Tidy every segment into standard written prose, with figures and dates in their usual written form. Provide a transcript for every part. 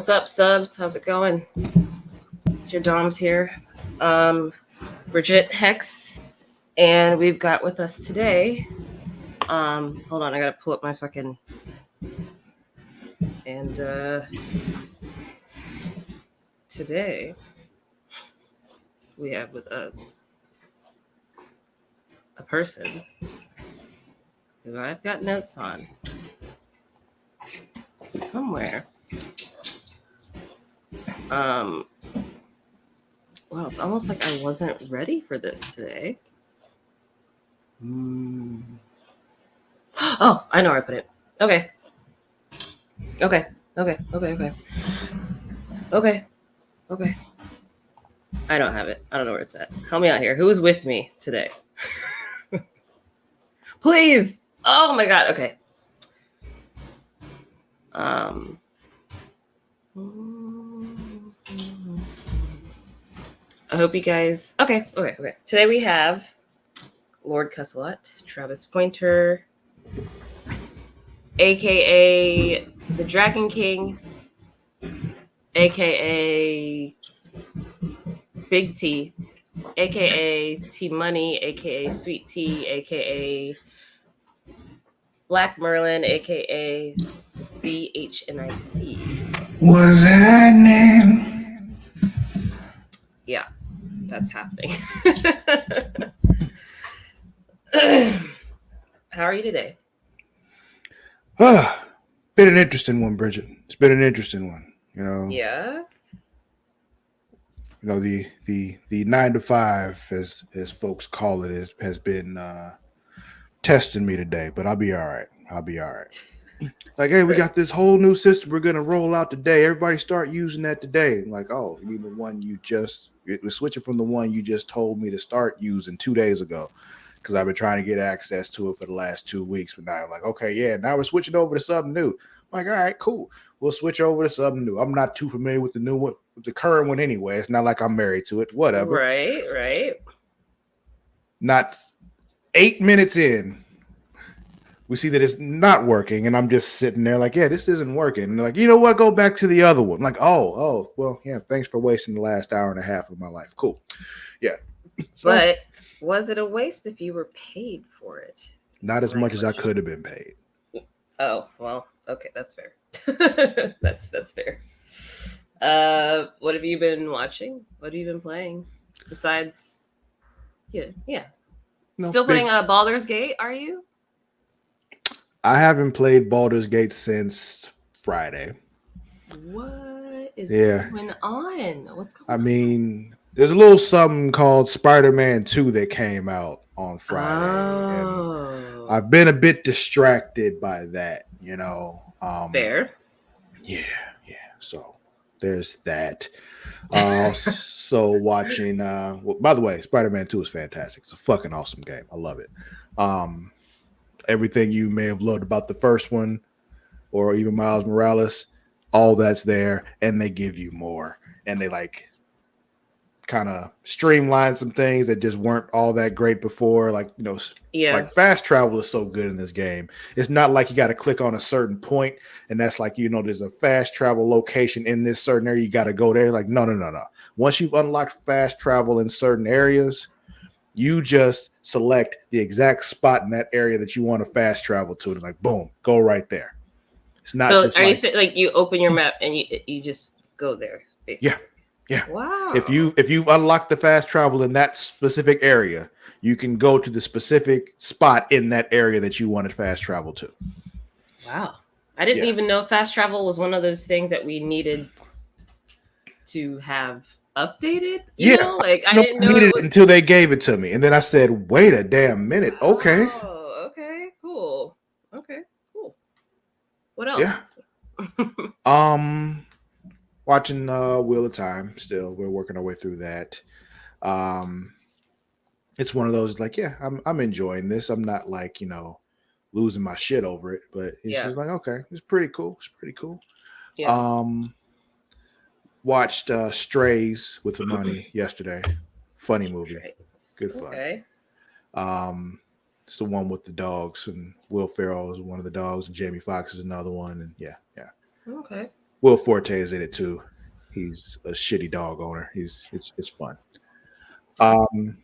What's up, subs? How's it going? It's your Doms here. Bridget Hex, and we've got with us today. Hold on, I gotta pull up my fucking and today we have with us a person who I've got notes on somewhere. Well, it's almost like I wasn't ready for this today. Oh, I know where I put it. Okay. I don't have it. I don't know where it's at. Help me out here. Who is with me today? Please. Oh my God. Okay. I hope you guys. Okay. Today we have Lord Cusselot, Travis Pointer, aka the Dragon King, aka Big T, aka T Money, aka Sweet Tea, aka Black Merlin, aka BHNIC. What's happening? Yeah, that's happening. How are you today? Been an interesting one, Bridget. It's been an interesting one. Yeah. The 9 to 5, as folks call it, has been testing me today. But I'll be all right. Like, hey, we got this whole new system we're gonna roll out today. Everybody start using that today. I'm like, oh, you mean the one we're switching from the one you just told me to start using 2 days ago. Because I've been trying to get access to it for the last 2 weeks. But now I'm like, okay, yeah, now we're switching over to something new. I'm like, all right, cool. We'll switch over to something new. I'm not too familiar with the new one, with the current one anyway. It's not like I'm married to it. Whatever. Right. Not 8 minutes in, we see that it's not working. And I'm just sitting there like, yeah, this isn't working. And they're like, you know what? Go back to the other one. I'm like, oh, well, yeah, thanks for wasting the last hour and a half of my life. Cool. Yeah. So, but was it a waste if you were paid for it? Not as much as I could have been paid. Oh, well, okay, that's fair. that's fair. What have you been watching? What have you been playing? Besides, yeah. Still playing Baldur's Gate, are you? I haven't played Baldur's Gate since Friday. What is going on? What's going on? I mean, there's a little something called Spider-Man 2 that came out on Friday. Oh. And I've been a bit distracted by that, Fair. Yeah. So there's that. So watching by the way, Spider-Man 2 is fantastic. It's a fucking awesome game. I love it. Everything you may have loved about the first one, or even Miles Morales, all that's there, and they give you more. And they kind of streamline some things that just weren't all that great before. Like fast travel is so good in this game. It's not like you got to click on a certain point and that's like, there's a fast travel location in this certain area. You got to go there. Like, no. Once you've unlocked fast travel in certain areas, you just select the exact spot in that area that you want to fast travel to. And like, boom, go right there. It's not. So are you saying like you open your map and you just go there basically? Yeah. Wow. If you've unlocked the fast travel in that specific area, you can go to the specific spot in that area that you wanted fast travel to. Wow. I didn't even know fast travel was one of those things that we needed to have updated. You know? Like I didn't know it until they gave it to me. And then I said, wait a damn minute. Okay. Oh, okay, cool. What else? Yeah. Watching Wheel of Time still. We're working our way through that. It's one of those like, yeah, I'm enjoying this. I'm not like, losing my shit over it, but it's just like, okay, it's pretty cool. Yeah. Watched Strays with the money yesterday. Funny movie. Good fun. Okay. It's the one with the dogs, and Will Ferrell is one of the dogs, and Jamie Foxx is another one, and yeah. Okay. Will Forte is in it too. He's a shitty dog owner. It's fun. Um,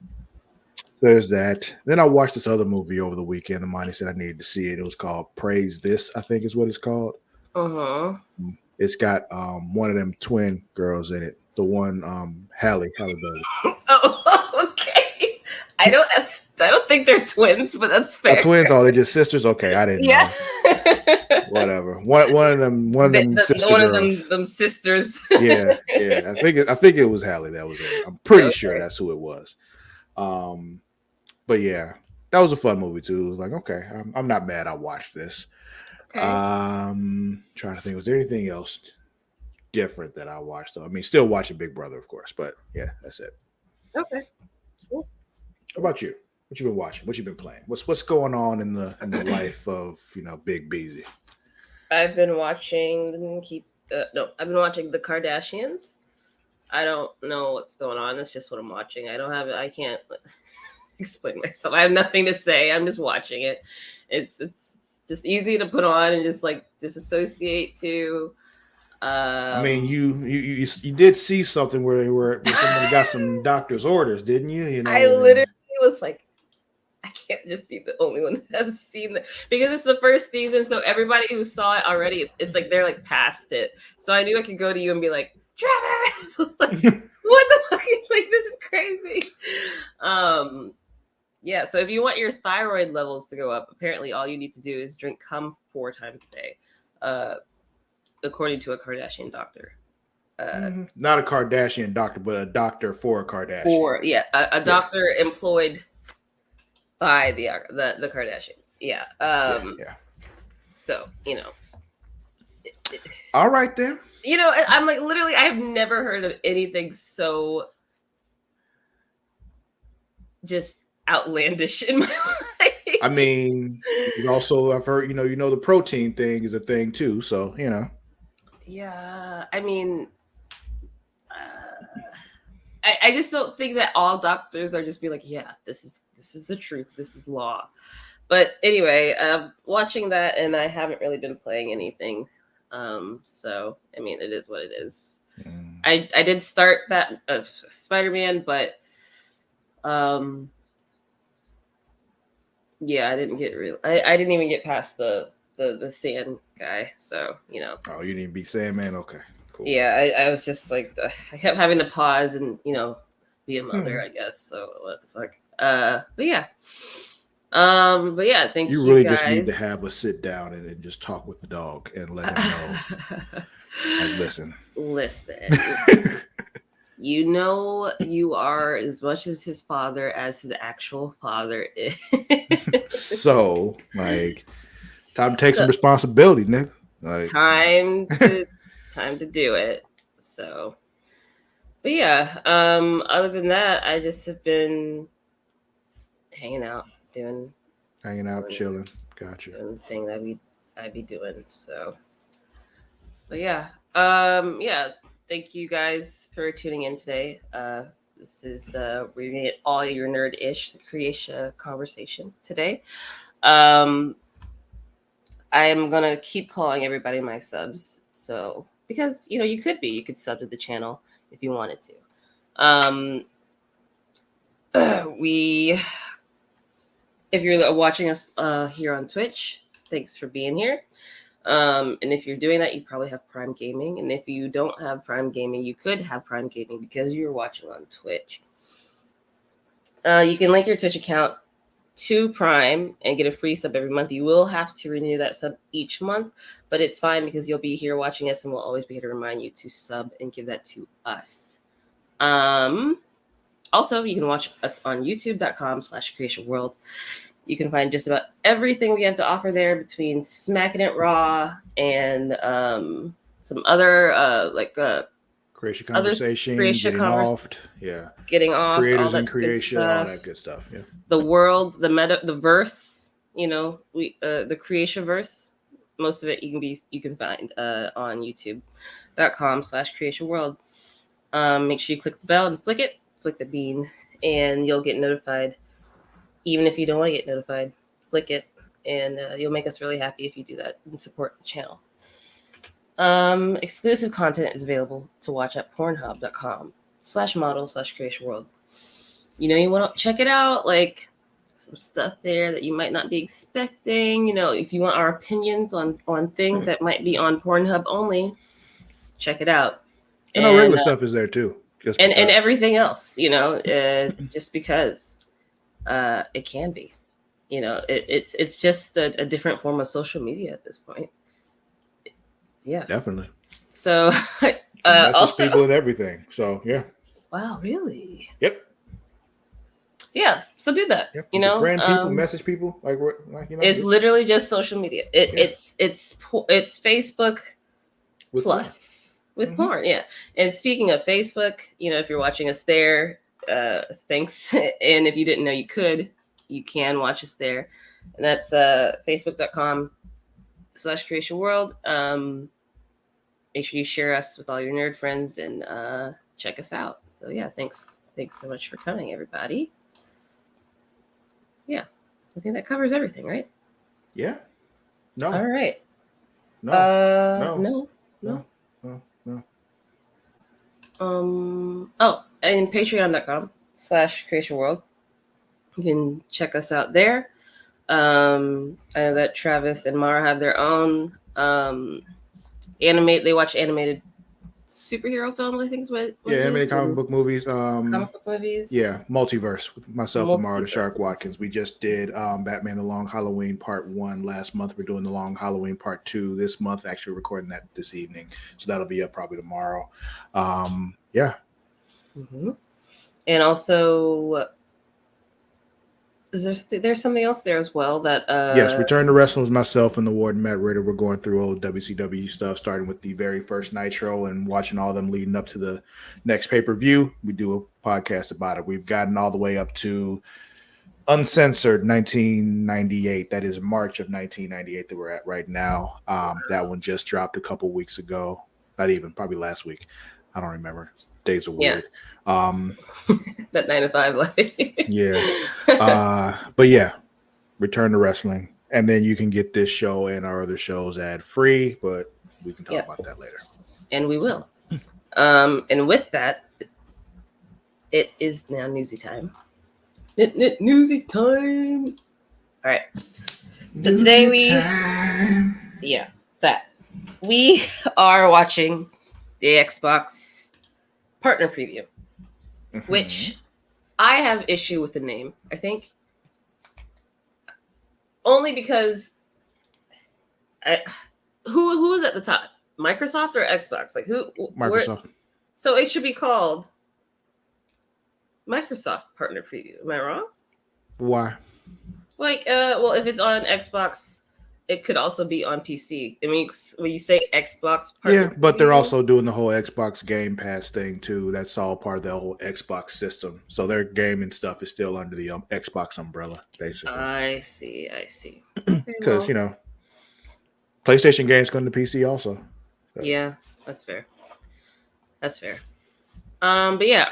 there's that. Then I watched this other movie over the weekend. The money said I needed to see it. It was called Praise This, I think is what it's called. Uh-huh. It's got one of them twin girls in it. The one Halle Berry. Oh, okay. I don't I don't think they're twins, but that's fair. Twins? Oh, they're just sisters. Okay, I didn't Yeah. know. Whatever. One of them sister One of girls. them sisters. Yeah. I think it was Halle that was in it. I'm pretty Okay. sure that's who it was. But yeah, that was a fun movie too. It was like, okay, I'm not mad. I watched this. Okay. Trying to think, was there anything else different that I watched? Though I mean, still watching Big Brother, of course. But yeah, that's it. Okay. How about you? What you been watching? What you been playing? What's going on in the life of Big Beezy? I've been watching I've been watching the Kardashians. I don't know what's going on. That's just what I'm watching. I can't explain myself. I have nothing to say. I'm just watching it. It's just easy to put on and just like disassociate to. I mean, you did see something where somebody got some doctor's orders, didn't you? I literally was like, I can't just be the only one that has seen it because it's the first season. So everybody who saw it already, it's like they're like past it. So I knew I could go to you and be like, Travis, like, what the fuck? Like, this is crazy. Yeah. So if you want your thyroid levels to go up, apparently all you need to do is drink cum 4 times a day, according to a Kardashian doctor. Not a Kardashian doctor, but a doctor for a Kardashian. A doctor employed by the Kardashians. Yeah. So all right then. I'm like literally, I have never heard of anything so just outlandish in my life. I mean, also I've heard the protein thing is a thing too. So Yeah, I mean, I just don't think that all doctors are just be like, yeah, this is the truth, this is law. But anyway, watching that, and I haven't really been playing anything. So I mean, it is what it is. I did start that Spider-Man, but yeah, I didn't get I didn't even get past the sand guy. So Oh, you didn't beat Sandman? Okay, cool. Yeah, I was just like I kept having to pause and be a mother, I guess. So what the fuck? But yeah. Thank you. You really guys. just need to have a sit down and just talk with the dog and let him know. Like, listen. You are as much as his father as his actual father is. So, like, time to take some responsibility, Nick. Like, time to do it. So, but yeah. Other than that, I just have been hanging out, chilling. Gotcha. Doing the thing that I'd be doing. So, but yeah. Thank you guys for tuning in today. This is we're gonna get all your nerd-ish Creatia Conversation today. I'm gonna keep calling everybody my subs. So because you could sub to the channel if you wanted to. If you're watching us here on Twitch, thanks for being here. And if you're doing that, you probably have Prime Gaming. And if you don't have Prime Gaming, you could have Prime Gaming because you're watching on Twitch. You can link your Twitch account to Prime and get a free sub every month. You will have to renew that sub each month, but it's fine because you'll be here watching us and we'll always be here to remind you to sub and give that to us. Also, you can watch us on youtube.com/creationworld. You can find just about everything we have to offer there between Smacking It Raw and some other Creatia Conversation, Getting Off, Creators in Creatia, all that good stuff. Yeah. The world, the verse, the Creatia verse. Most of it you can find on youtube.com/creationworld. Make sure you click the bell and flick the bean, and you'll get notified. Even if you don't want to get notified, click it, and you'll make us really happy if you do that and support the channel. Exclusive content is available to watch at pornhub.com/model/Creatia World. You want to check it out, like some stuff there that you might not be expecting. If you want our opinions on things that might be on Pornhub only, check it out. And our regular stuff is there too. Just and everything else, just because it can be. It's just a different form of social media at this point. Yeah, definitely. So also people and everything. So yeah. Wow, really? Yep. Yeah, so do that. Yep. Friend people, message people, it's literally just social media. It's Facebook with plus porn. With porn. Yeah. And speaking of Facebook, if you're watching us there, thanks. And if you didn't know you can watch us there. And that's facebook.com/Creatia World. Make sure you share us with all your nerd friends and check us out. So yeah, thanks so much for coming, everybody. Yeah, I think that covers everything, right? Yeah. No. All right. No. No. And patreon.com/Creatia World. You can check us out there. I know that Travis and Mara have their own they watch animated superhero films, I think is what animated comic book movies. Comic book movies. Yeah, Multiverse with myself and Mara the Shark Watkins. We just did Batman the Long Halloween Part 1 last month. We're doing the Long Halloween Part 2 this month. Actually recording that this evening. So that'll be up probably tomorrow. Yeah. Mm-hmm. And also there's something else there as well that yes, Return to Wrestling with myself and the Warden Matt Ritter. We're going through old WCW stuff, starting with the very first Nitro and watching all of them leading up to the next pay-per-view. We do a podcast about it. We've gotten all the way up to Uncensored 1998. That is March of 1998 that we're at right now. That one just dropped a couple weeks ago. Not even, probably last week. I don't remember. Days are weird. That 9 to 5 life. Yeah. But yeah, Return to Wrestling. And then you can get this show and our other shows ad free, but we can talk about that later. And we will. And with that, it is now newsy time. Newsy time. All right. So today we are watching the Xbox partner preview, which I have issue with the name, I think. Only because who is at the top? Microsoft or Xbox? Like who? Microsoft. So it should be called Microsoft Partner Preview. Am I wrong? Why? Like, well, if it's on Xbox, it could also be on PC. I mean, when you say Xbox Partner but they're also doing the whole Xbox Game Pass thing too. That's all part of the whole Xbox system. So their gaming stuff is still under the Xbox umbrella, basically. I see. Because PlayStation games come to PC also. So. Yeah, that's fair. But yeah,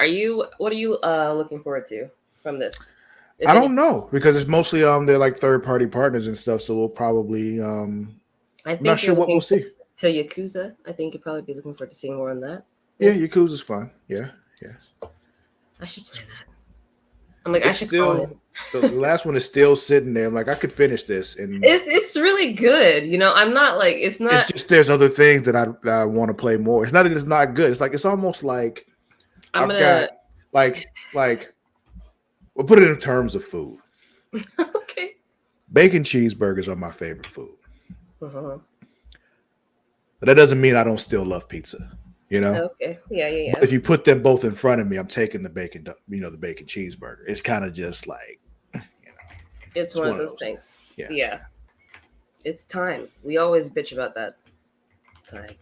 what are you looking forward to from this? I don't know, because it's mostly they're like third-party partners and stuff, so we'll probably I'm not sure what we'll see. To Yakuza, I think you'll probably be looking forward to seeing more on that. Yeah, Yakuza's fun. Yeah. I should play that. I'm like, I should call him. The last one is still sitting there. I'm like, I could finish this, and it's really good. I'm not like it's not. It's just there's other things that I want to play more. It's not that it's not good. It's like it's almost like got like. We'll put it in terms of food. Okay. Bacon cheeseburgers are my favorite food. Uh-huh. But that doesn't mean I don't still love pizza. Okay. Yeah. But if you put them both in front of me, I'm taking the bacon, the bacon cheeseburger. It's kind of just like, It's one of those things. Yeah. It's time. We always bitch about that time.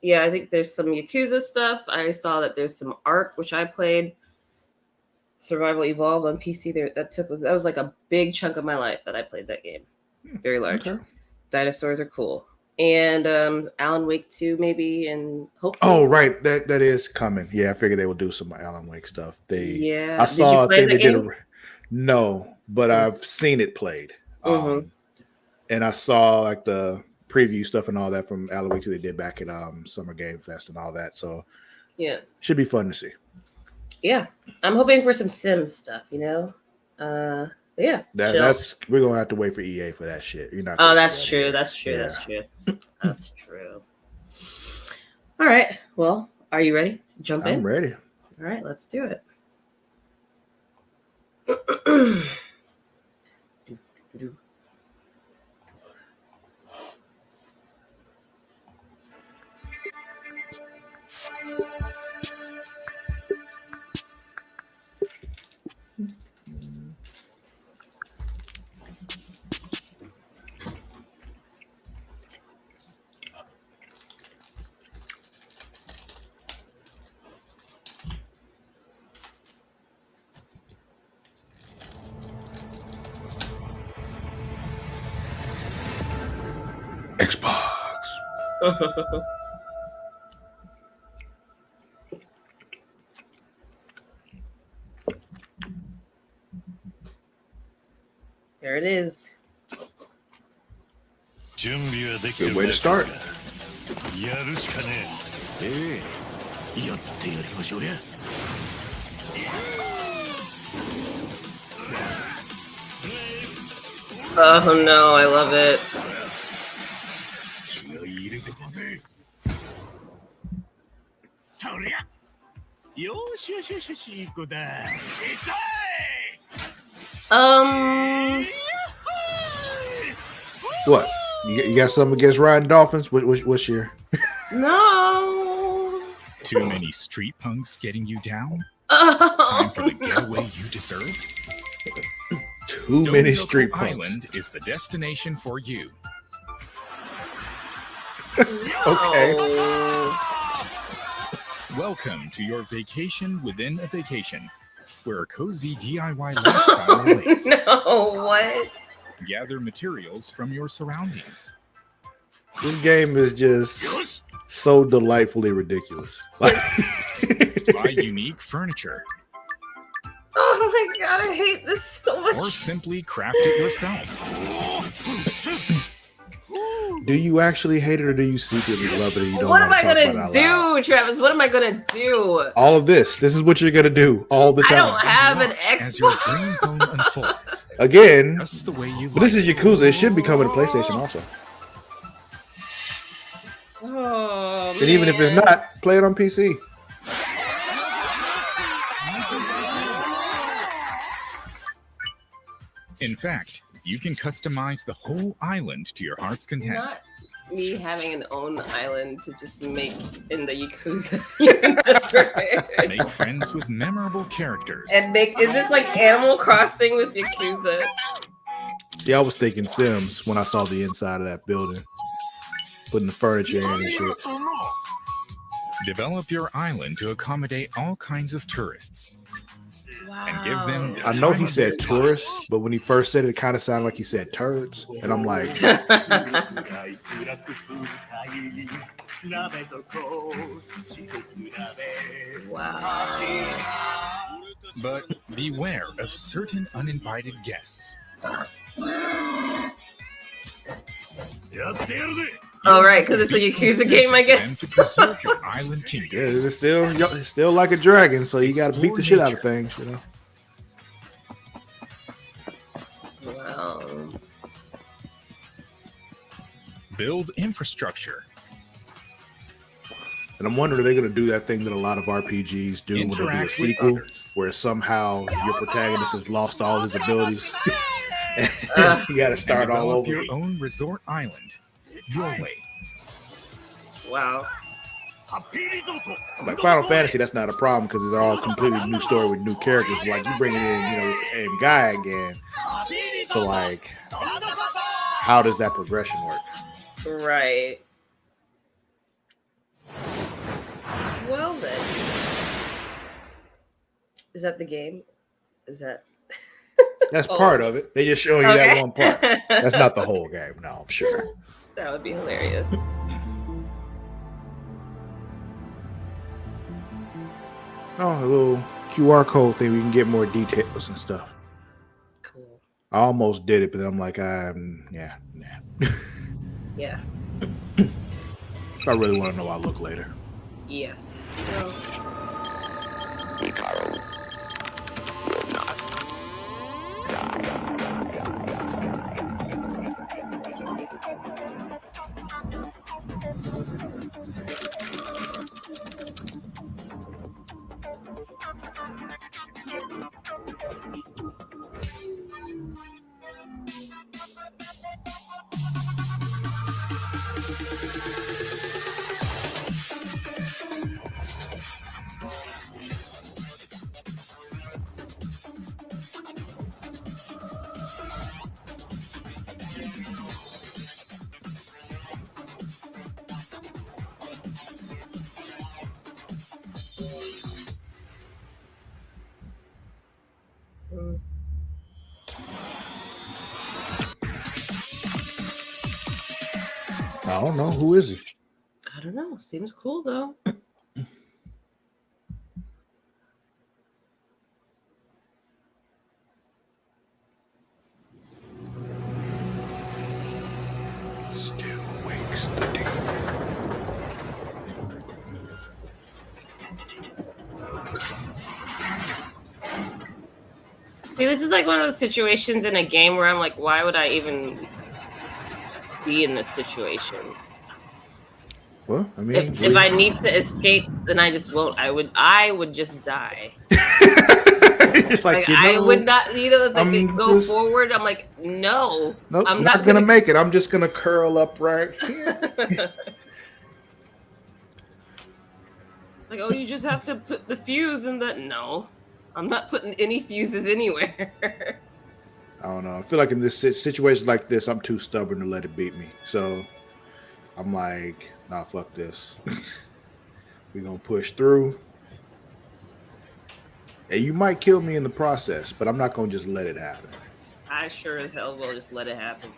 Yeah, I think there's some Yakuza stuff. I saw that there's some Ark, which I played. Survival Evolved on PC. That was like a big chunk of my life that I played that game. Very large. Okay. Dinosaurs are cool. And Alan Wake 2 maybe, and hopefully. Oh, right. That is coming. Yeah, I figured they would do some Alan Wake stuff. I saw a thing they did. No, but I've seen it played. And And I saw like the preview stuff and all that from Halloween 2 they did back at Summer Game Fest and all that. So yeah, should be fun to see. Yeah, I'm hoping for some Sims stuff. Yeah. That's we're gonna have to wait for EA for that shit. You're not. Oh, that's true. Yet. That's true. Yeah. That's true. That's true. All right. Well, are you ready to jump in? I'm ready. All right, let's do it. Xbox. There it is. Good way to start. Oh no, I love it. What? You got something against riding dolphins? What's your? No. Too many street punks getting you down? Time for the getaway you deserve? Too many street punks. Island is the destination for you. Okay. Welcome to your vacation within a vacation, where a cozy DIY lifestyle awaits. No, what? Gather materials from your surroundings. This game is just so delightfully ridiculous. Buy unique furniture. Oh my god, I hate this so much. Or simply craft it yourself. Do you actually hate it or do you secretly love it? And you don't What am want I to talk gonna about it out loud? do, Travis? What am I gonna do? All of this. This is what you're gonna do all the I time. don't have an Watch as your Xbox. dream home unfolds. Again, Just the way you but this like is it. Yakuza. It should be coming to PlayStation also. Oh, And even if it's not, play it on PC. In fact, you can customize the whole island to your heart's content. Not me having an own island to just make in the Yakuza universe. Make friends with memorable characters. And is this like Animal Crossing with Yakuza? See, I was thinking Sims when I saw the inside of that building, putting the furniture in and shit. Develop your island to accommodate all kinds of tourists. Wow. And give them the I know time he of said their tourists, but when he first said it, it kind of sounded like he said turds, and I'm like, Wow. But beware of certain uninvited guests. Oh, right, because it's a Yakuza game, I guess. To preserve your island kingdom. yeah, it's still like a dragon, so you got to beat the shit out of things, you know. Wow. Build infrastructure. And I'm wondering, are they going to do that thing that a lot of RPGs do when they do a Interact with sequel, others. where somehow your protagonist has lost all his abilities? And you got to start And all develop over. your own resort island. Your way. Wow. Like Final Fantasy, that's not a problem because it's all completely new story with new characters. Like you bring it in, the same guy again. So like, how does that progression work? Right. Well then. Is that the game? Is that That's Oh. part of it. They just show you that Okay. one part. That's not the whole game. No, I'm sure. That would be hilarious. Oh, a little QR code thing. We can get more details and stuff. Cool. I almost did it, but then I'm like, yeah, that. Yeah. If I really want to know, I'll look later. Yes. Mm. I don't know. Who is he? I don't know. Seems cool though. Still wakes the demon. See, this is like one of those situations in a game where I'm like, why would I even be in this situation? Well, I mean, If I need to escape, then I just won't. I would just die. it's Like you I know, would not, it's like they I'm go just- forward. I'm like, no, nope, I'm not gonna make it. I'm just gonna curl up right here. It's like, oh, you just have to put the fuse in the. No, I'm not putting any fuses anywhere. I don't know. I feel like in this situation like this, I'm too stubborn to let it beat me. So I'm like, nah, fuck this. We're gonna push through. And you might kill me in the process, but I'm not gonna just let it happen. I sure as hell will just let it happen.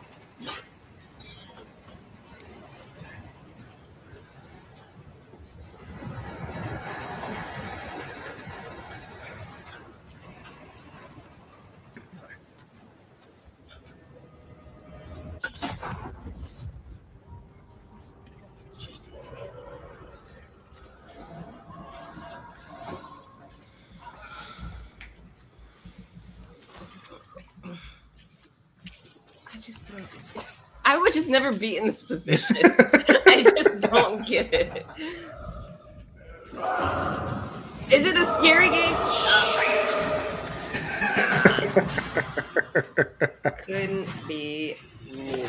I would just never be in this position. I just don't get it. Is it a scary game? Couldn't be me.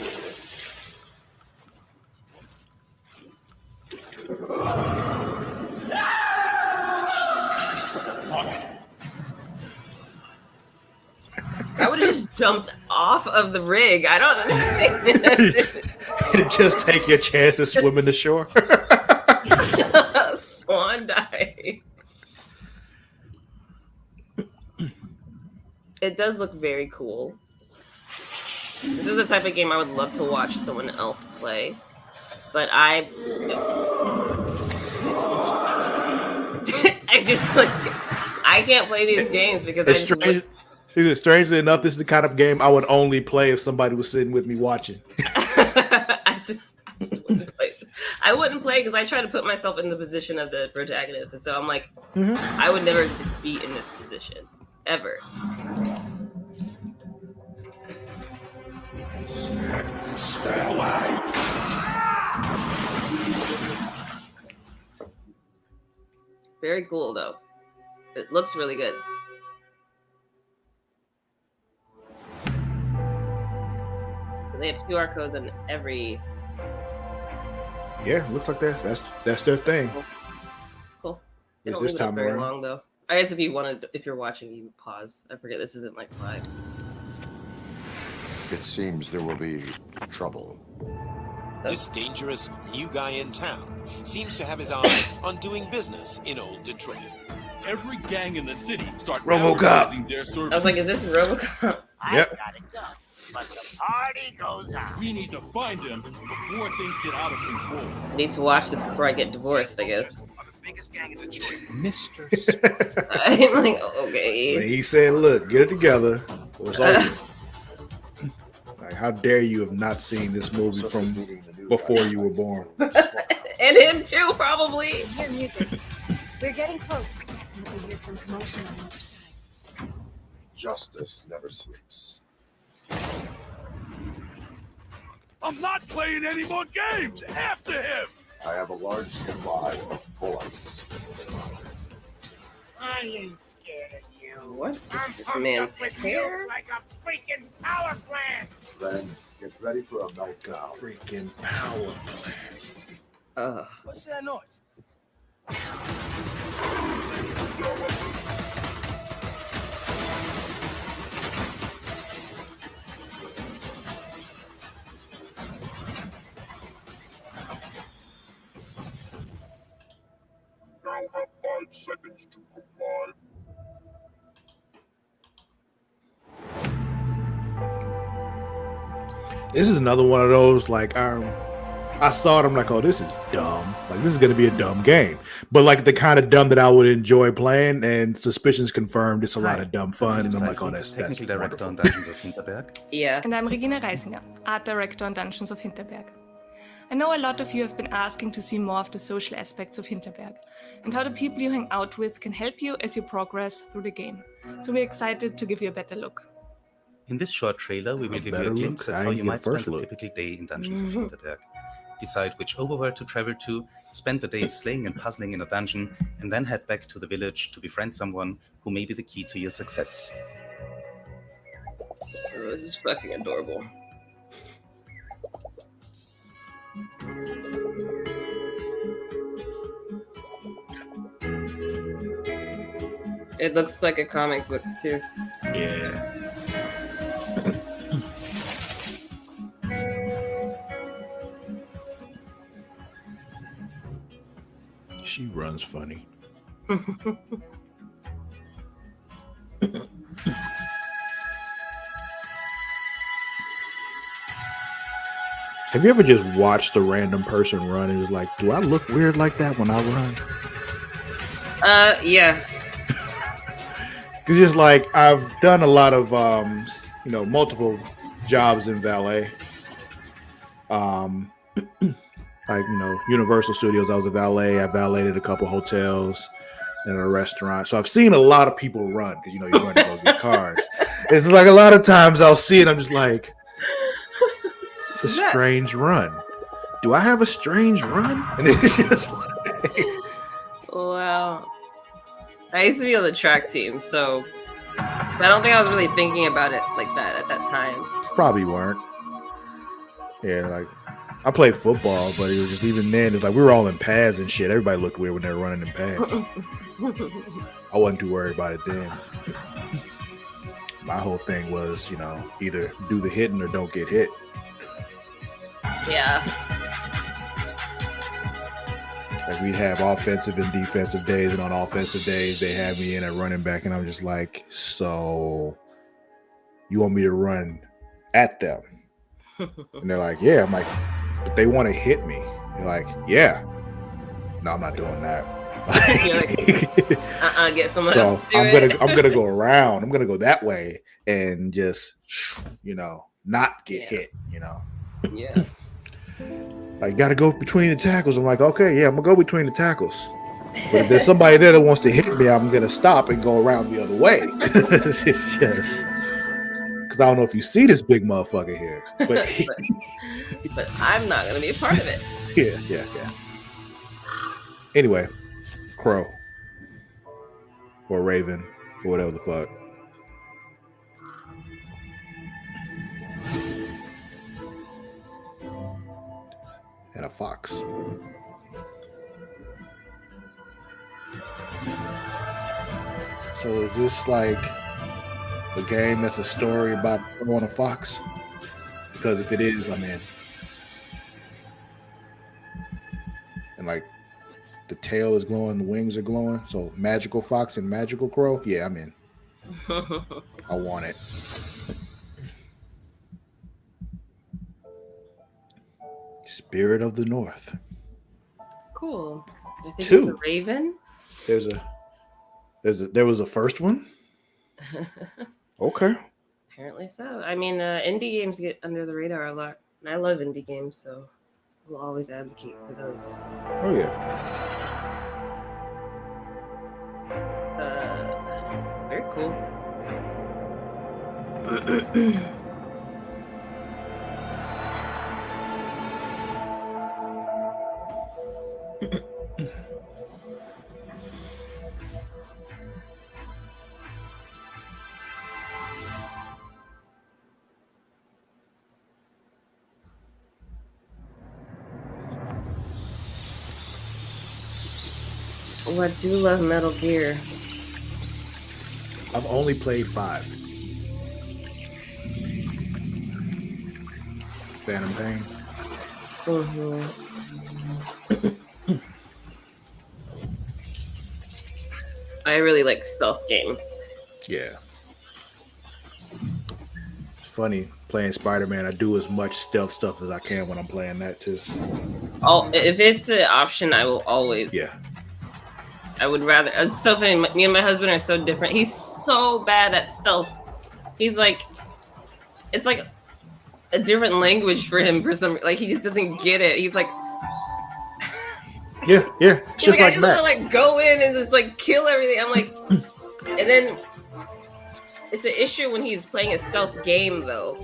I would have just jumped off of the rig. I don't understand. Just take your chances swimming to shore. Swan dive. It does look very cool. This is the type of game I would love to watch someone else play. But I just like I can't play these games because It's strange. Strangely enough, this is the kind of game I would only play if somebody was sitting with me watching. I just wouldn't play. I wouldn't play because I try to put myself in the position of the protagonist, and so I'm like, I would never just be in this position ever. Stay away. Very cool though. It looks really good. So they have QR codes on every. Yeah, looks like that's their thing. It's cool. They Is don't this leave it time very around? long though. I guess if you're watching, you pause. I forget this isn't like live. It seems there will be trouble. This dangerous new guy in town seems to have his eye on doing business in old Detroit. Every gang in the city start RoboCop. advertising their I was services. like, is this RoboCop? Yep. Gotta go, but the party goes on. We need to find him before things get out of control. I need to watch this before I get divorced, I guess. Mr. Sp- I'm like, When okay. he said, "Look, get it together," or it's over. Like, how dare you have not seen this movie from before you were born? And him too, probably. Hear music. We're getting close. Definitely hear some commotion on the other side. Justice never sleeps. I'm not playing any more games. After him. I have a large supply of bullets. I ain't scared of you. What? I'm This pumped man's up with hair? you like a freaking power plant. Then get ready for a meltdown. Freaking power plant. What's that noise? Now have 5 seconds to comply. This is another one of those, like, I saw it, I'm like, oh, this is dumb. Like, this is going to be a dumb game. But, like, the kind of dumb that I would enjoy playing, and Suspicions confirmed it's a lot of dumb fun. And I'm like, oh, that's Technical Director wonderful. on Dungeons of Hinterberg. Yeah. And I'm Regina Reisinger, Art Director on Dungeons of Hinterberg. I know a lot of you have been asking to see more of the social aspects of Hinterberg and how the people you hang out with can help you as you progress through the game. So we're excited to give you a better look. In this short trailer, we will give you better a glimpse look? at I how didn't you get might first spend a look. typical day in Dungeons of Hinterberg. Decide which overworld to travel to, spend the day slaying and puzzling in a dungeon, and then head back to the village to befriend someone who may be the key to your success. Oh, this is fucking adorable. It looks like a comic book too. Yeah. She runs funny. Have you ever just watched a random person run and was like, do I look weird like that when I run? Yeah. It's just like I've done a lot of multiple jobs in valet. Like, Universal Studios, I was a valet. I valeted a couple hotels and a restaurant. So I've seen a lot of people run because you run to go get cars. It's like a lot of times I'll see it, I'm just like, it's a strange run. Do I have a strange run? And it's just like, Wow. I used to be on the track team, so I don't think I was really thinking about it like that at that time. probably weren't. Yeah, like I played football, but it was just even then, it's like we were all in pads and shit. Everybody looked weird when they were running in pads. I wasn't too worried about it then. My whole thing was, either do the hitting or don't get hit. Yeah. Like we'd have offensive and defensive days, and on offensive days they had me in at running back, and I'm just like, so you want me to run at them? And they're like, yeah. I'm like, but they want to hit me. They're like, yeah. No, I'm not doing that. Get someone So else to do I'm gonna go around. I'm gonna go that way and just not get hit. Yeah. I got to go between the tackles. I'm like, okay, yeah, I'm gonna go between the tackles. But if there's somebody there that wants to hit me, I'm gonna stop and go around the other way. It's just because I don't know if you see this big motherfucker here, but but I'm not gonna be a part of it. yeah. Anyway, crow or raven or whatever the fuck. And a fox. So is this like a game that's a story about on a fox? Because if it is, I'm in. And like the tail is glowing, the wings are glowing. So magical fox and magical crow. Yeah, I'm in. I want it. Spirit of the North. Cool. I think Two. it's a raven. There was a first one. Okay. Apparently so. I mean, indie games get under the radar a lot, and I love indie games, so we'll always advocate for those. Oh yeah. Very cool. Oh, I do love Metal Gear. I've only played 5. Phantom Pain. I really like stealth games. Yeah. It's funny playing Spider-Man. I do as much stealth stuff as I can when I'm playing that too. Oh, if it's an option, I will always. Yeah. I would rather. It's so funny. Me and my husband are so different. He's so bad at stealth. He's like, it's like a different language for him. For some, like he just doesn't get it. He's like, yeah. It's just I like just that. want to like go in and just like kill everything. I'm like, and then it's an issue when he's playing a stealth game though,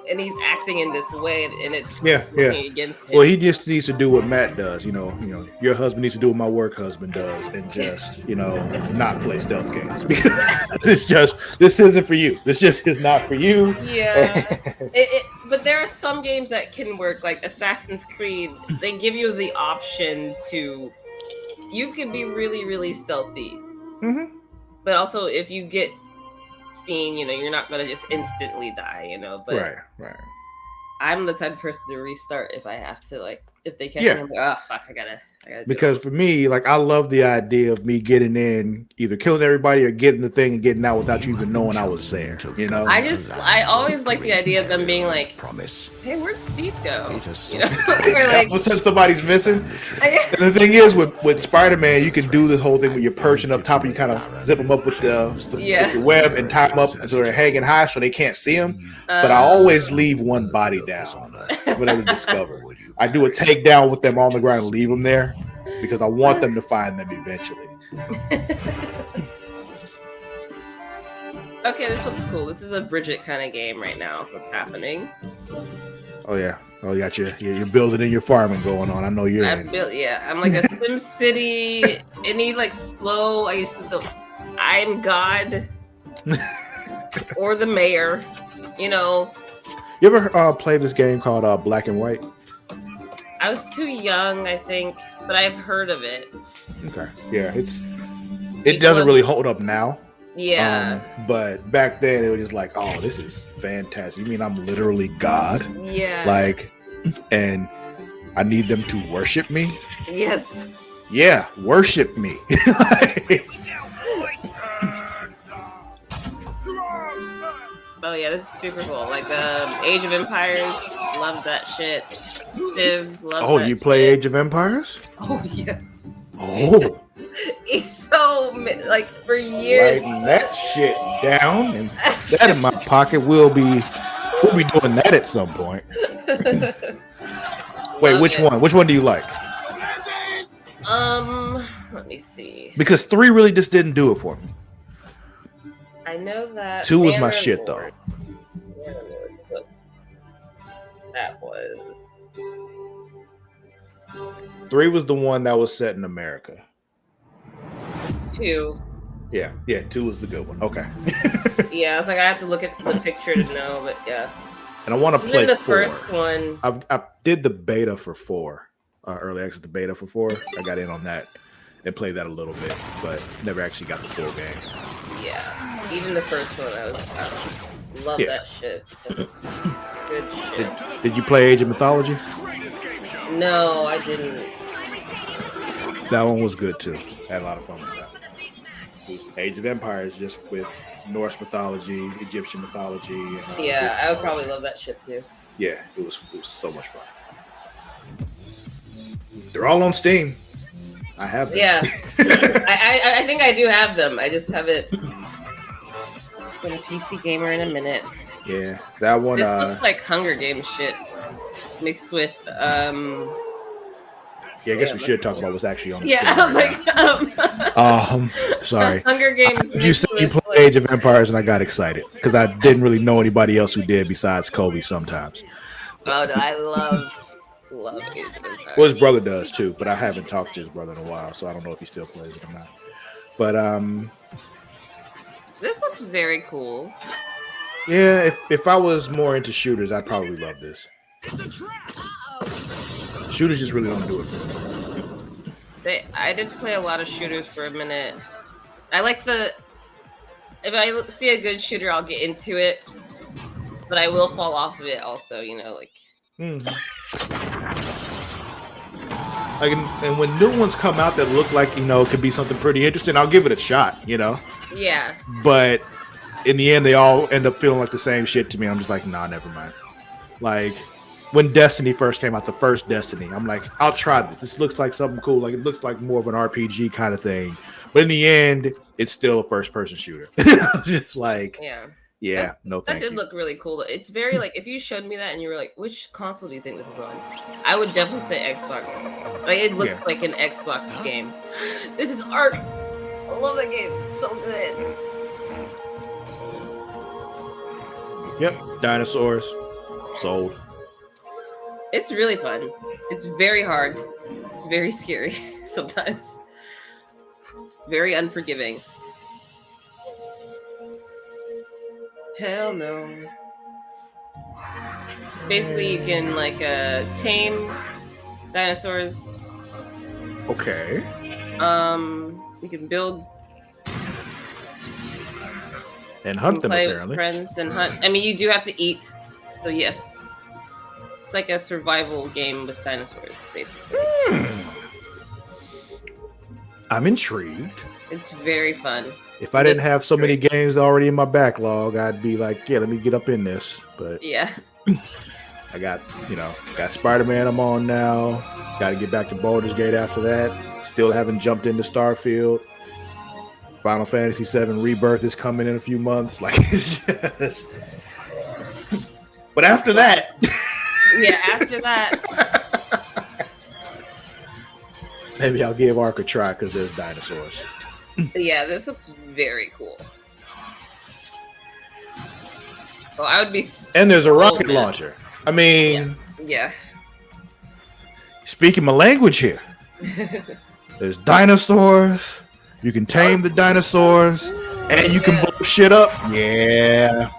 and he's acting in this way, and it's working against him. Well, he just needs to do what Matt does. You know, your husband needs to do what my work husband does, and just not play stealth games because this isn't for you. This just is not for you. Yeah, but there are some games that can work, like Assassin's Creed. They give you the option to, you can be really, really stealthy, but also if you get seen, you're not gonna just instantly die, But right. I'm the type of person to restart if I have to, like if they catch me. I'm like, oh fuck, I gotta. Because for me, like I love the idea of me getting in, either killing everybody or getting the thing and getting out without you even knowing I was there. I always like the idea of them being like, hey, where'd Steve go? Or like, all of a sudden somebody's missing. And the thing is, with Spider-Man, you can do this whole thing where you're perching up top and you kind of zip them up with with your web and tie them up so they're hanging high so they can't see them. But I always leave one body down whenever discovered. I do a takedown with them on the ground and leave them there because I want them to find them eventually. Okay, this looks cool. This is a Bridget kind of game right now. What's happening? Oh yeah. Oh, you got your building and your farming going on. I know you're in. I'm like a Sim City. Any like slow. I'm God or the mayor. You ever play this game called Black and White? I was too young, I think, but I've heard of it. Okay. Yeah, it doesn't really hold up now. Yeah. But back then it was just like, oh, this is fantastic. You mean I'm literally God? Yeah. Like, and I need them to worship me? Yes. Yeah, worship me. Oh yeah, this is super cool. Like Age of Empires, love that shit. Civ, love that you play Age of Empires? Oh yes. Oh. It's so like for years. Writing that shit down and that in my pocket. We'll be doing that at some point. Wait, which one? Which one do you like? Let me see. Because 3 really just didn't do it for me. I know that 2 was my shit though. That was 3 was the one that was set in America. 2. Yeah, 2 was the good one. Okay. Yeah, I was like, I have to look at the picture to know, but yeah. And I want to play the 4. First one. I did the beta for 4, early access the beta for 4. I got in on that and played that a little bit, but never actually got the full game. Yeah, even the first one, I love that shit. That's good shit. Did you play Age of Mythology? No, I didn't. That one was good too. Had a lot of fun with that. Age of Empires, just with Norse mythology, Egyptian mythology. Yeah, I would probably love that shit too. Yeah, it was so much fun. They're all on Steam. I have them. Yeah, I think I do have them. I just haven't been a PC gamer in a minute. Yeah, that one. This looks like Hunger Games shit mixed with Yeah, I guess we should talk about what's actually on the yeah, screen. I was like, Sorry. Hunger Games. You said you played Age of Empires, and I got excited because I didn't really know anybody else who did besides Kobe. Sometimes. Oh no, I love Age of Empires. Well, his brother does too, but I haven't talked to his brother in a while, so I don't know if he still plays it or not. But this looks very cool. yeah, if I was more into shooters, I'd probably love this. Shooters just really don't do it for me. I did play a lot of shooters for a minute. I like if I see a good shooter, I'll get into it, but I will fall off of it also. You know, like. Like, and when new ones come out that look like, you know, could be something pretty interesting, I'll give it a shot, you know? Yeah. But in the end, they all end up feeling like the same shit to me. I'm just like, nah, never mind. Like, when Destiny first came out, the first Destiny, I'm like, I'll try this. This looks like something cool. Like, it looks like more of an RPG kind of thing. But in the end, it's still a first-person shooter. Just like, yeah, no thank you. That did look really cool. It's very, like, if you showed me that and you were like, which console do you think this is on? I would definitely say Xbox. Like, it looks like an Xbox game. This is art. I love that game. It's so good. Yep, Dinosaurs. Sold. It's really fun. It's very hard. It's very scary sometimes. Very unforgiving. Hell no. Basically, you can like tame dinosaurs. Okay. You can build and hunt them play apparently. With friends and hunt. I mean, you do have to eat. So yes, it's like a survival game with dinosaurs, basically. I'm intrigued. It's very fun. If I didn't have so many games already in my backlog, I'd be like, yeah, let me get up in this. But yeah, I got Spider-Man I'm on now. Got to get back to Baldur's Gate after that. Still haven't jumped into Starfield. Final Fantasy VII Rebirth is coming in a few months. Like, it's just... But after that... yeah, after that... Maybe I'll give Ark a try because there's dinosaurs. Yeah, this looks very cool. Well, I would be. And there's a rocket launcher. I mean, yeah. Speaking my language here. There's dinosaurs. You can tame the dinosaurs, and you can blow shit up. Yeah.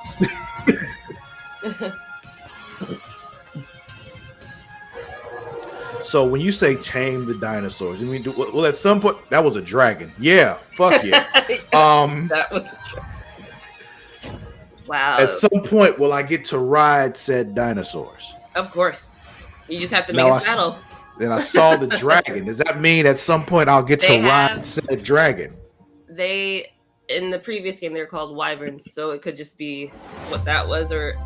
So when you say tame the dinosaurs, I mean, well, at some point that was a dragon. Yeah, fuck yeah. That was a dragon. Wow. At some point, will I get to ride said dinosaurs? Of course. You just have to make a saddle. Then I saw the dragon. Does that mean at some point I'll get to ride said dragon? They in the previous game they were called wyverns, so it could just be what that was, or.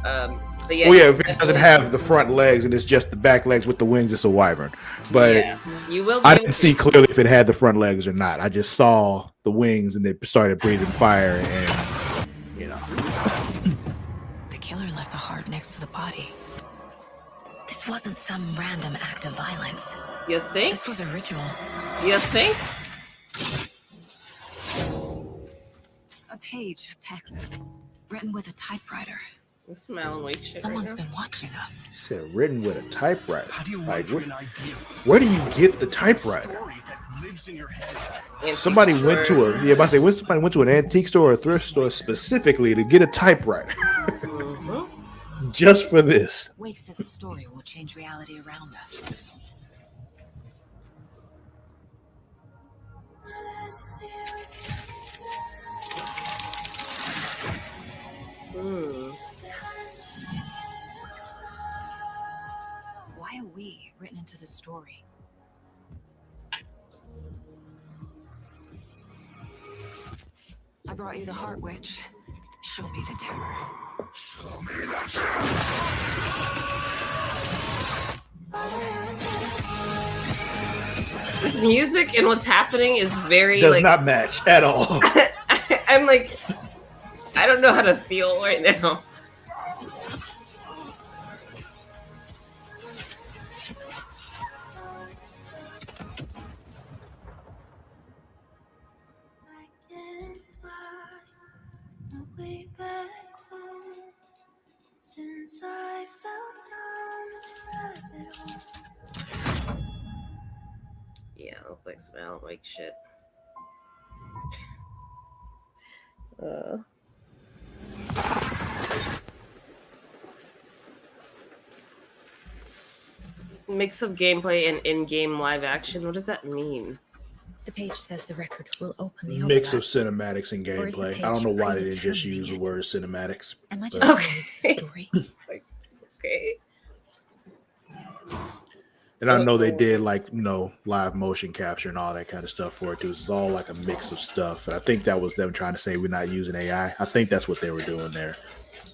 But yeah, if it doesn't have the front legs and it's just the back legs with the wings, it's a wyvern. But you will. I didn't see clearly if it had the front legs or not. I just saw the wings and they started breathing fire, and you know. The killer left the heart next to the body. This wasn't some random act of violence. You think? This was a ritual. You think? A page of text written with a typewriter. Someone's been watching us. Said written with a typewriter. How do you like, write for an idea? Where do you get the typewriter? Somebody went to somebody went to an antique store or a thrift store specifically to get a typewriter. Just for this. Wake says a story will change reality around us. Why are we written into the story? I brought you the Heart Witch. Show me the terror. Show me the terror. This music and what's happening is very does not match at all. I'm like, I don't know how to feel right now. Alan Wake shit. Mix of gameplay and in-game live action. What does that mean? The page says the record will open the Mix of overlap. cinematics and Or is the gameplay. I page don't know why they didn't just predetermining use the it? word cinematics. Am I but- just okay to the story? Like, okay. And I know they did like, live motion capture and all that kind of stuff for it too. It's all like a mix of stuff. And I think that was them trying to say we're not using AI. I think that's what they were doing there.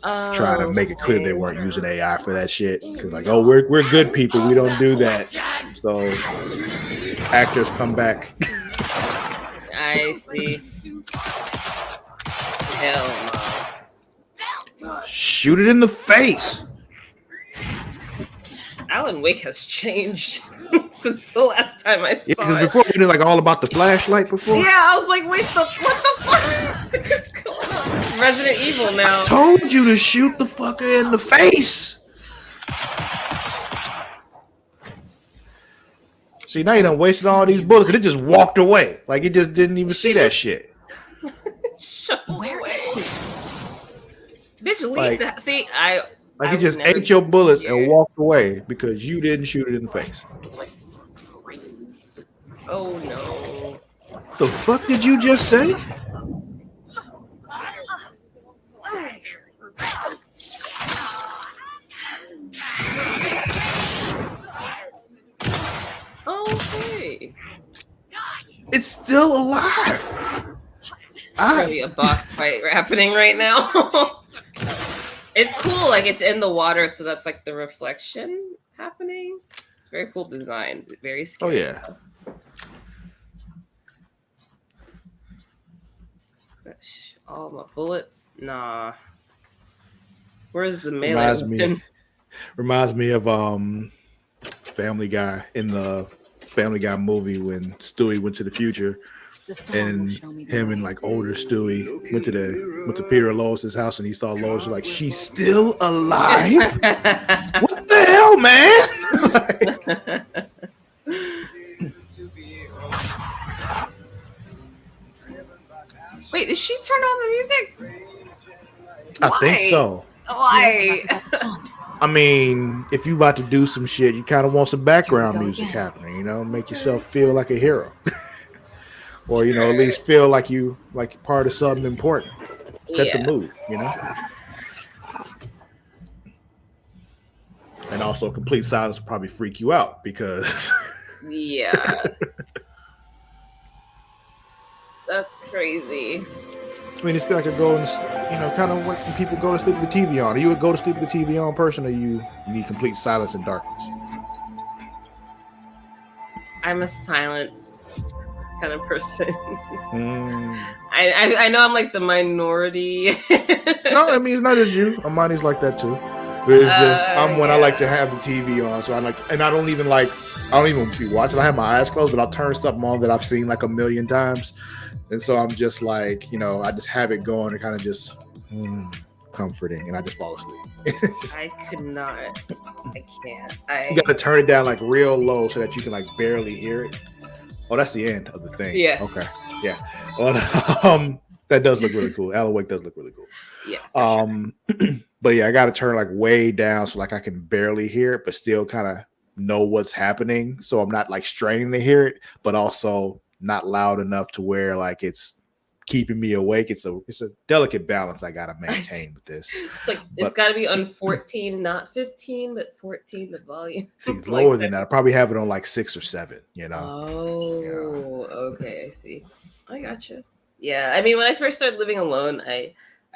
Trying to make it clear they weren't using AI for that shit. Because like, oh, we're good people. We don't do that. So actors come back. I see. Hell no. Shoot it in the face. Alan Wake has changed since the last time I saw Yeah, because it. before we knew like all about the flashlight before. Yeah, I was like, wait, what the fuck is going on? Resident Evil now. I told you to shoot the fucker in the face. See, now you done wasted all these bullets and it just walked away. Like it just didn't even see that shit. Where is she? Bitch, leave Like- that. See, Like I he just would never ate your bullets here. and walked away because you didn't shoot it in the face. Oh no. The fuck did you just say? Okay. It's still alive. Probably a boss fight happening right now. It's cool, like it's in the water, so that's like the reflection happening. It's very cool design. Very Oh scary. yeah. All my bullets. Nah. Where's the melee? Reminds me of Family Guy in the Family Guy movie when Stewie went to the future. And him and like older Stewie went to Peter and Lois's house and he saw Lois like, she's still alive? What the hell, man? Wait, did she turn on the music? I think so. Why? I mean, if you about to do some shit, you kind of want some background music happening, make yourself feel like a hero. Or, at least feel like you're part of something important. Set the mood, And also complete silence will probably freak you out because Yeah. That's crazy. I mean, it's like a go, kind of when people go to sleep with the TV on. Are you a go to sleep with the TV on person, or you need complete silence and darkness? I'm a silence kind of person. I know I'm like the minority. No, I mean it's not just you. Amani's like that too. But it's just I like to have the TV on, so I don't even be watching. I have my eyes closed, but I'll turn something on that I've seen like a million times, and so I'm just like, I just have it going and kind of just comforting, and I just fall asleep. I could not. I can't. You got to turn it down like real low so that you can like barely hear it. Oh, that's the end of the thing. Yes. Okay. Yeah. Well, that does look really cool. Alan Wake does look really cool. Yeah. But yeah, I got to turn like way down so like I can barely hear it, but still kind of know what's happening. So I'm not like straining to hear it, but also not loud enough to where like it's keeping me awake. It's a delicate balance I got to maintain with this. It's got to be on 14, not 15, but 14 the volume. See, lower than that. I probably have it on like 6 or 7. Oh, okay. I see. I gotcha. Yeah, I mean, when I first started living alone,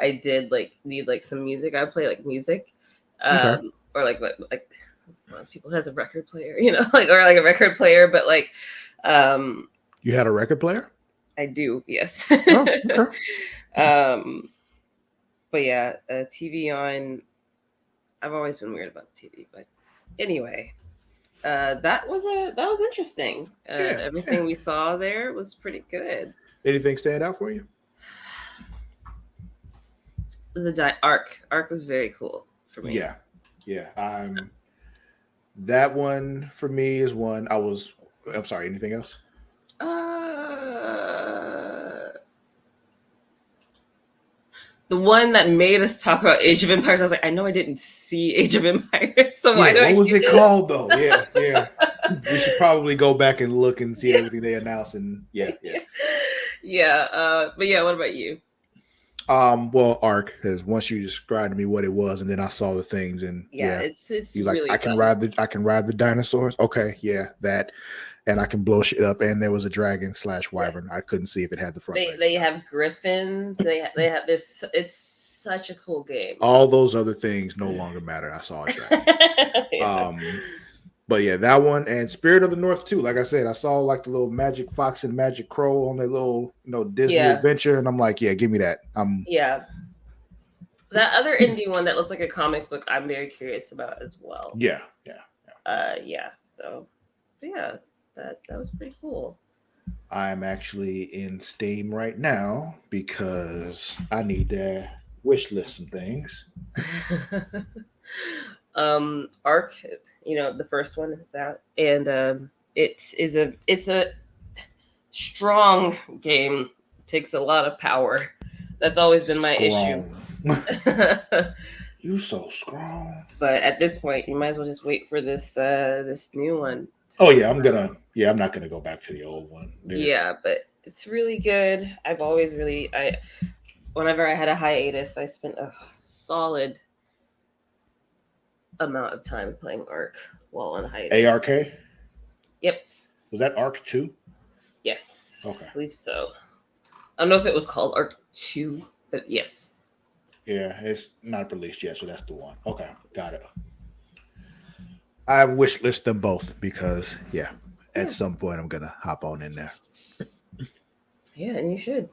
I did like need like some music. I play like music, or like most people has a record player, or like a record player. But like, you had a record player? I do, yes. Oh, okay. But yeah, TV on. I've always been weird about the TV, but anyway, that was interesting. Everything we saw there was pretty good. Anything stand out for you? The arc was very cool for me. Yeah. That one for me is one. I'm sorry. Anything else? The one that made us talk about Age of Empires, I was like, I know I didn't see Age of Empires, so why do what I? Was it called though? Yeah. We should probably go back and look and see everything they announced. And yeah. But yeah, what about you? Well, Ark, because once you described to me what it was, and then I saw the things, and it's you really like, I can ride the dinosaurs. Okay, that. And I can blow shit up. And there was a dragon / wyvern. Yes. I couldn't see if it had the front legs. They have griffins. They have this. It's such a cool game. All those other things no longer matter. I saw a dragon. But yeah, that one and Spirit of the North too. Like I said, I saw like the little Magic Fox and Magic Crow on their little Disney adventure, and I'm like, yeah, give me that. That other indie one that looked like a comic book, I'm very curious about as well. Yeah. So yeah. That was pretty cool. I'm actually in Steam right now because I need to wish list some things. Ark, the first one is out, and it's a strong game. It takes a lot of power. That's always been my issue. You so strong. But at this point, you might as well just wait for this new one. Oh yeah, I'm not gonna go back to the old one. But it's really good. I've always whenever I had a hiatus, I spent a solid amount of time playing Ark while on hiatus. ARK? Yep. Was that Ark 2? Yes. Okay. I believe so. I don't know if it was called Ark 2, but yes. Yeah, it's not released yet, so that's the one. Okay, got it. I wish list them both because at some point I'm gonna hop on in there. Yeah, and you should.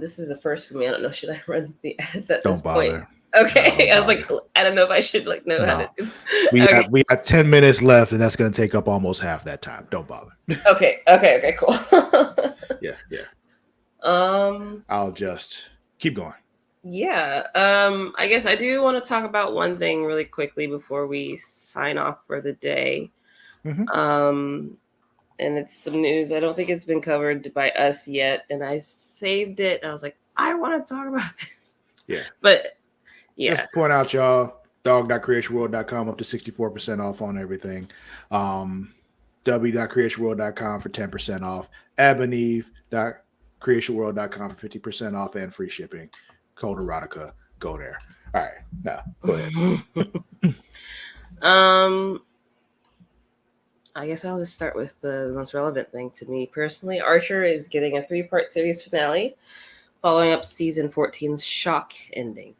This is the first for me. I don't know. Should I run the ads at this point? Don't bother. Okay. I was like, I don't know if I should know how to do. We got 10 minutes left, and that's gonna take up almost half that time. Don't bother. Okay, cool. Yeah. I'll just keep going. Yeah. I guess I do want to talk about one thing really quickly before we sign off for the day. And it's some news. I don't think it's been covered by us yet. And I saved it. I was like, I want to talk about this. Yeah. But yeah. Just point out, y'all, dog.creatiaworld.com up to 64% off on everything. w.creatiaworld.com for 10% off. Eboneve.creatiaworld.com for 50% off and free shipping. Code erotica. Go there. All right. Now, go ahead. I guess I'll just start with the most relevant thing to me personally. Archer is getting a 3-part series finale, following up season 14's shock ending.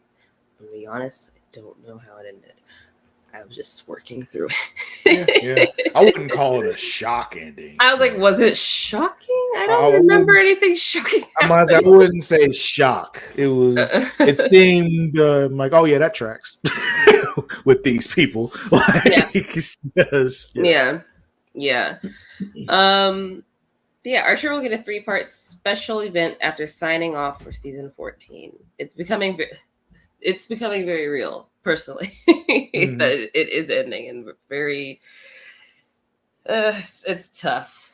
I'm gonna be honest, I don't know how it ended. I was just working through it. Yeah. I wouldn't call it a shock ending. I was like, was it shocking? I don't remember anything shocking. I wouldn't say shock. It seemed like, oh yeah, that tracks with these people. Yeah. Archer will get a 3-part special event after signing off for season 14. It's becoming very real, personally, that it is ending, and very it's tough.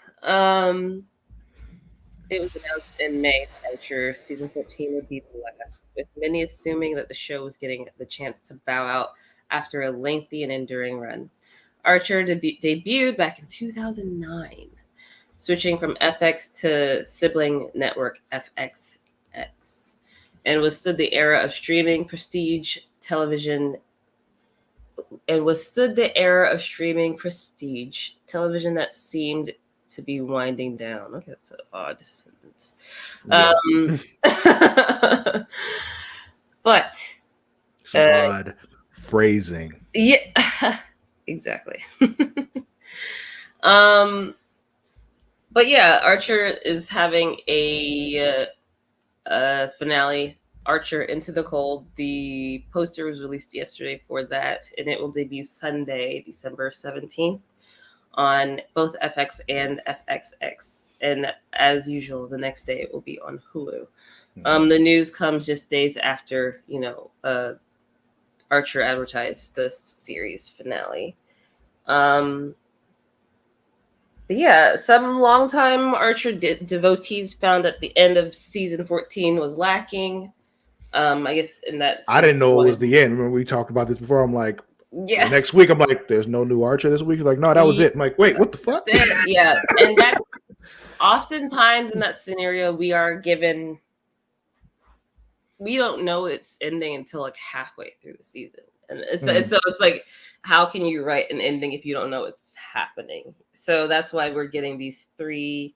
It was announced in May that Archer season 14 would be the last, with many assuming that the show was getting the chance to bow out after a lengthy and enduring run. Archer debuted back in 2009, switching from FX to sibling network FXX, and withstood the era of streaming prestige television that seemed to be winding down. Okay, that's an odd sentence. Yeah. But odd phrasing. Yeah, exactly. But yeah, Archer is having a finale. Archer Into the Cold. The poster was released yesterday for that, and it will debut Sunday, December 17th on both FX and FXX. And as usual, the next day it will be on Hulu. The news comes just days after, Archer advertised the series finale. But yeah, some longtime Archer devotees found that the end of season 14 was lacking. I guess in that I didn't know it was the end. Remember we talked about this before. I'm like, yeah. Next week I'm like, there's no new Archer this week. Like, no, that was it. I'm like, wait, what the fuck? Yeah, and that's oftentimes in that scenario we don't know it's ending until like halfway through the season. And so it's like, how can you write an ending if you don't know it's happening? So that's why we're getting these 3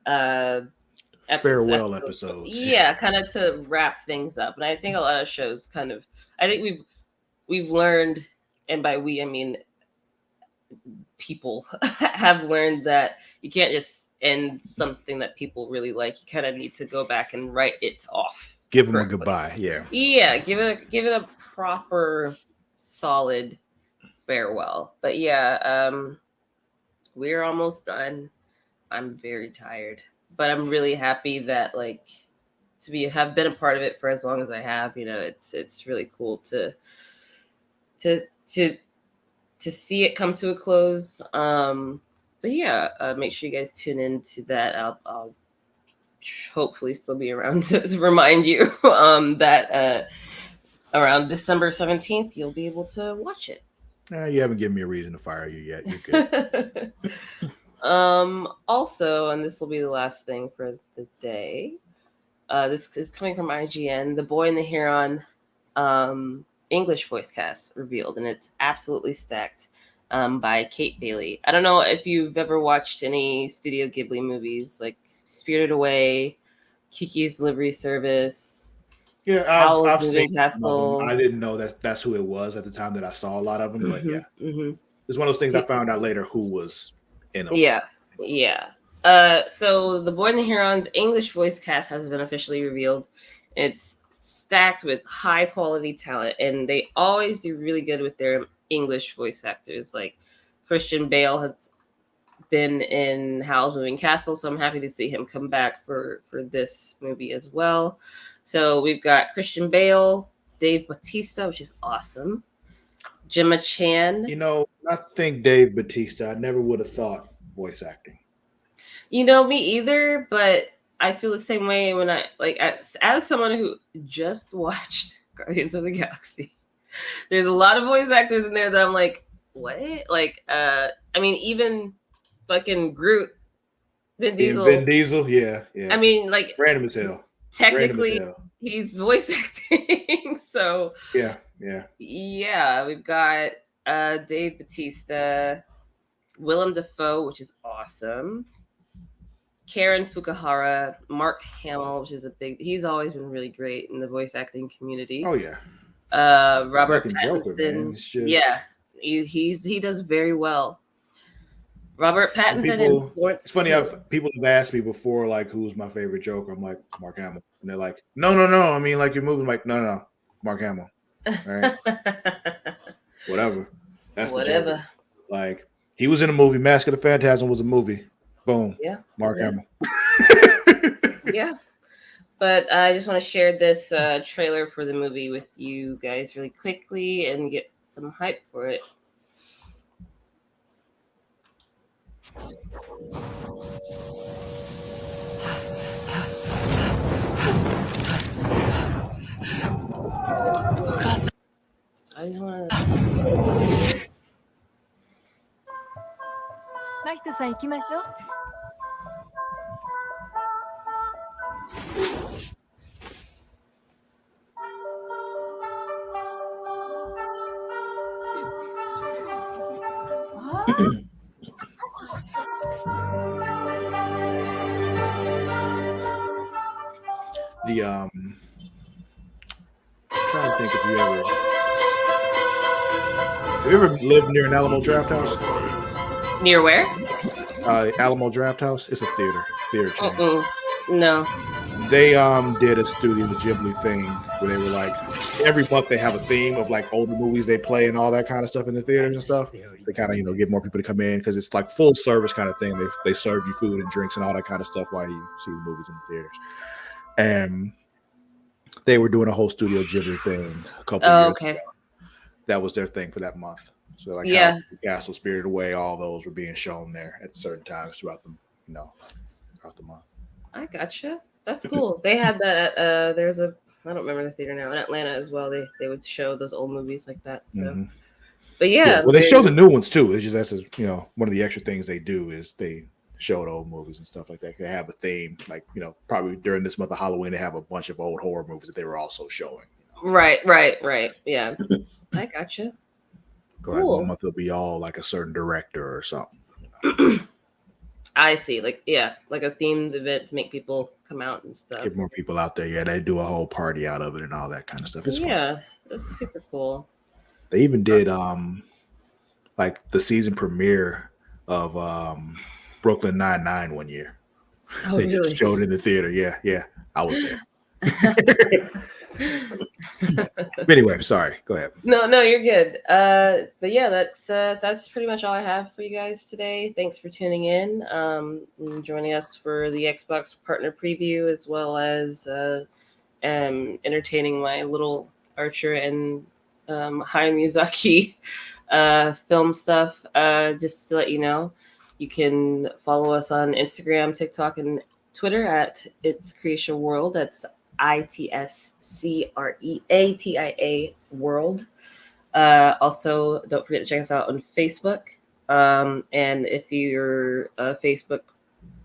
farewell episodes. Yeah, kind of to wrap things up. And I think a lot of shows I think we've learned, and by we I mean people have learned, that you can't just end something that people really like. You kind of need to go back and write it off. Give them a goodbye. Yeah, give it a proper solid farewell. But yeah, we're almost done. I'm very tired, but I'm really happy that have been a part of it for as long as I have. It's really cool to see it come to a close. But yeah, make sure you guys tune into that. I'll hopefully still be around to remind you that around December 17th you'll be able to watch it. You haven't given me a reason to fire you yet. You're good. Also, and this will be the last thing for the day, this is coming from IGN. The Boy and the Heron English voice cast revealed, and it's absolutely stacked, by Kate Bailey. I don't know if you've ever watched any Studio Ghibli movies like Spirited Away, Kiki's Delivery Service. Yeah, I've seen Castle. I didn't know that's who it was at the time that I saw a lot of them, but it's one of those things I found out later who was in them. Yeah. So the Boy and the Heron's English voice cast has been officially revealed. It's stacked with high quality talent, and they always do really good with their English voice actors. Like Christian Bale has been in Howl's Moving Castle, so I'm happy to see him come back for this movie as well. So we've got Christian Bale, Dave Bautista, which is awesome, Gemma Chan. I think Dave Bautista, I never would have thought voice acting. Me either, but I feel the same way when I as someone who just watched Guardians of the Galaxy. There's a lot of voice actors in there that I'm like, what? I mean, even fucking Groot, Vin Diesel, yeah. I mean, random as hell. Technically, he's voice acting. So yeah. We've got Dave Bautista, Willem Dafoe, which is awesome, Karen Fukuhara, Mark Hamill, which is he's always been really great in the voice acting community. Oh yeah. Robert Pattinson. He does very well. Robert Pattinson and Florence. It's funny, people have asked me before, who's my favorite Joker. I'm like, Mark Hamill, and they're like, no. I mean, your movie. I'm like, no, Mark Hamill. All right, whatever. That's whatever. He was in a movie. Mask of the Phantasm was a movie. Boom. Yeah. Mark Hamill. Yeah. But I just want to share this trailer for the movie with you guys really quickly and get some hype for it. So I just want to. マヒトさん行きましょう。I'm trying to think if you ever lived near an Alamo Draft House? Near where? Alamo Draft House. It's a theater chain. No. They did a Studio Ghibli thing where they were every month they have a theme of older movies they play and all that kind of stuff in the theaters and stuff. They kind of get more people to come in because it's full service kind of thing. They serve you food and drinks and all that kind of stuff while you see the movies in the theaters. And they were doing a whole Studio Ghibli thing a couple years ago. That was their thing for that month. So like how Castle, Spirited Away, all those were being shown there at certain times throughout the throughout the month. I gotcha. That's cool. They had that at there's a I don't remember the theater now in Atlanta as well. They would show those old movies like that. So, but well, they show the new ones too. It's just that's one of the extra things they do is they show the old movies and stuff like that. They have a theme, like probably during this month of Halloween, they have a bunch of old horror movies that they were also showing. Right. Yeah, I gotcha. Cool. Like one month it'll be all like a certain director or something. I see. Like a themed event to make people come out and stuff. Get more people out there. Yeah, they do a whole party out of it and all that kind of stuff. It's fun. That's super cool. They even did like the season premiere of Brooklyn Nine-Nine one year. Oh, they really? Just showed it in the theater. Yeah, I was there. Anyway, sorry. Go ahead. No, you're good. But yeah, that's pretty much all I have for you guys today. Thanks for tuning in, and joining us for the Xbox partner preview, as well as entertaining my little Archer and Hayao Miyazaki film stuff. Just to let you know, you can follow us on Instagram, TikTok, and Twitter at It's Creatia World. That's ITSCREATIA World. Also, don't forget to check us out on Facebook. And if you're a Facebook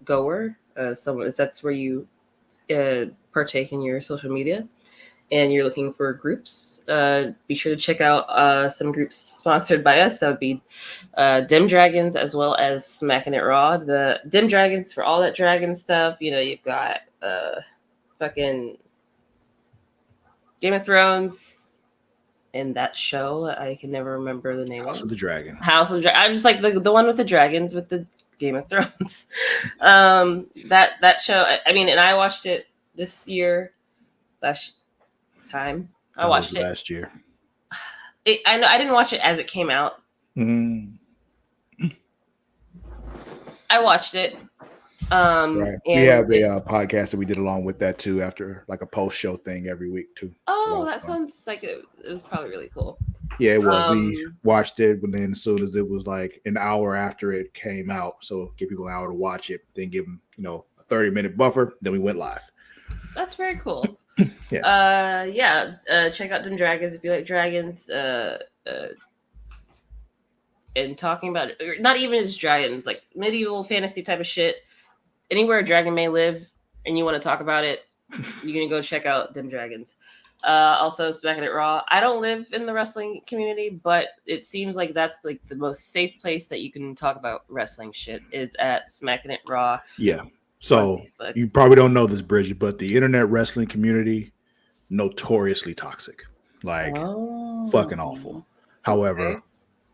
goer, if that's where you partake in your social media, and you're looking for groups, be sure to check out some groups sponsored by us. That would be Dim Dragons, as well as Smacking It Raw. The Dim Dragons for all that dragon stuff. You've got fucking Game of Thrones and that show. I can never remember the name. House of the Dragon. I'm just like the one with the dragons with the Game of Thrones. That show. I mean, and I watched it this year. Last time I watched it last year. I know I didn't watch it as it came out. I watched it. Right. We have a podcast that we did along with that too, after like a post-show thing every week too. Oh, that sounds like it was probably really cool. Yeah, it was. We watched it, but then as soon as it was like an hour after it came out, so give people an hour to watch it, then give them a 30-minute buffer, then we went live. That's very cool. Yeah. Check out Dim Dragons if you like dragons. And talking about it, not even just dragons, like medieval fantasy type of shit. Anywhere a dragon may live and you want to talk about it, you're going to go check out Dim Dragons. Also, Smacking It Raw. I don't live in the wrestling community, but it seems like that's like the most safe place that you can talk about wrestling shit is at Smacking It Raw. Yeah. So you probably don't know this, Bridget, but the internet wrestling community, notoriously toxic. Like fucking awful. However,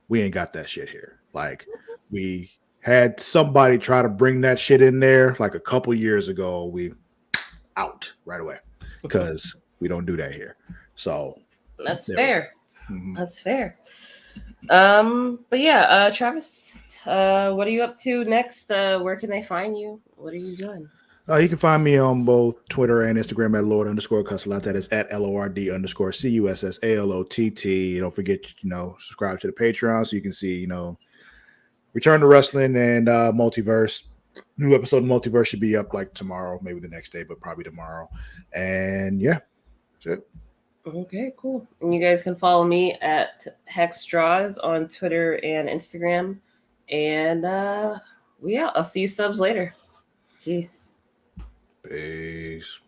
we ain't got that shit here. Like we had somebody try to bring that shit in there like a couple years ago. We out right away because we don't do that here. So that's fair. That's fair. But yeah, Travis, what are you up to next? Where can they find you? What are you doing? You can find me on both Twitter and Instagram at Lord_Cussalot. That is at LORD_CUSSALOTT. Don't forget, subscribe to the Patreon so you can see, Return to Wrestling and Multiverse. New episode of Multiverse should be up like tomorrow, maybe the next day, but probably tomorrow. And yeah, that's it. Okay, cool. And you guys can follow me at HexDraws on Twitter and Instagram. And I'll see you subs later. Peace. Peace.